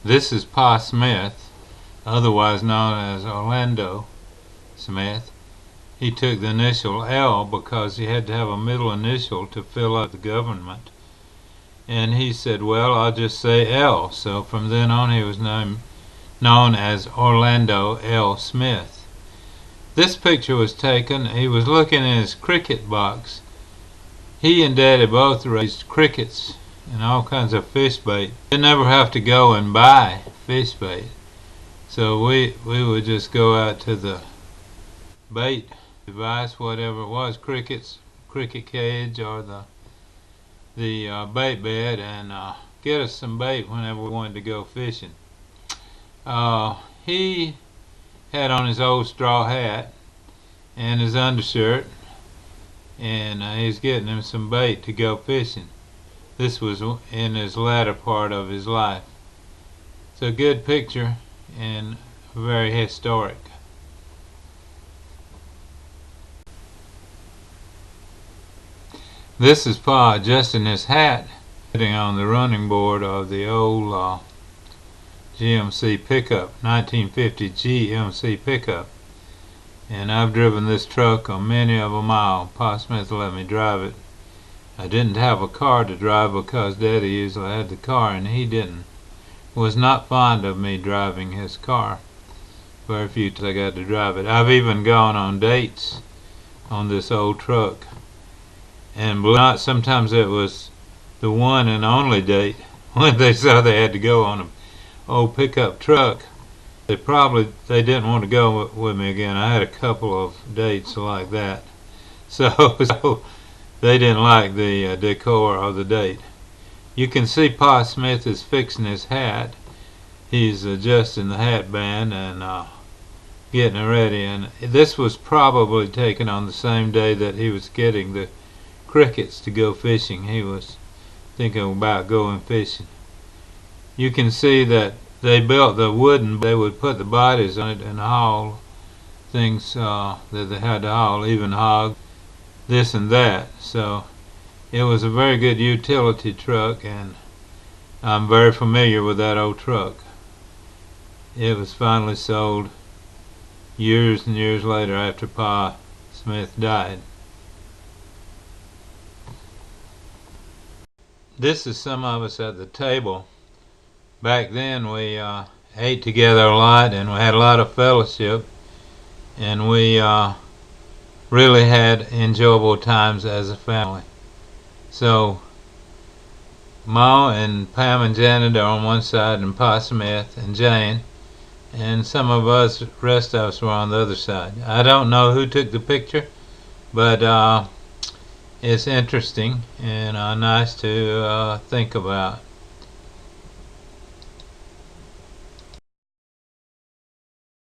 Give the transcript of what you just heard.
This is Pa Smith, otherwise known as Orlando Smith. He took the initial L because he had to have a middle initial to fill out the government. And he said, well, I'll just say L. So from then on he was known as Orlando L. Smith. This picture was taken, he was looking in his cricket box. He and Daddy both raised crickets and all kinds of fish bait. They never have to go and buy fish bait. So we would just go out to the bait device, whatever it was, cricket cage or the bait bed, and get us some bait whenever we wanted to go fishing. He had on his old straw hat and his undershirt, and he's getting him some bait to go fishing. This was in his latter part of his life. It's a good picture and very historic. This is Pa adjusting his hat, sitting on the running board of the old GMC pickup, 1950 GMC pickup. And I've driven this truck a many of a mile. Pa Smith let me drive it. I didn't have a car to drive because Daddy usually had the car, and he was not fond of me driving his car. Very few times I got to drive it. I've even gone on dates on this old truck, and believe it or not, sometimes it was the one and only date. When they saw they had to go on an old pickup truck, they didn't want to go with me again. I had a couple of dates like that, so they didn't like the decor of the date. You can see Pa Smith is fixing his hat. He's adjusting the hat band and getting it ready. And this was probably taken on the same day that he was getting the crickets to go fishing. He was thinking about going fishing. You can see that they built the wooden, they would put the bodies on it and haul things that they had to haul, even hog, this and that. So it was a very good utility truck, and I'm very familiar with that old truck. It was finally sold years and years later after Pa Smith died. This is some of us at the table. Back then we ate together a lot, and we had a lot of fellowship, and we really had enjoyable times as a family. So Ma and Pam and Janet are on one side, and Pa Smith and Jane, and some of us, rest of us, were on the other side. I don't know who took the picture, but it's interesting and nice to think about.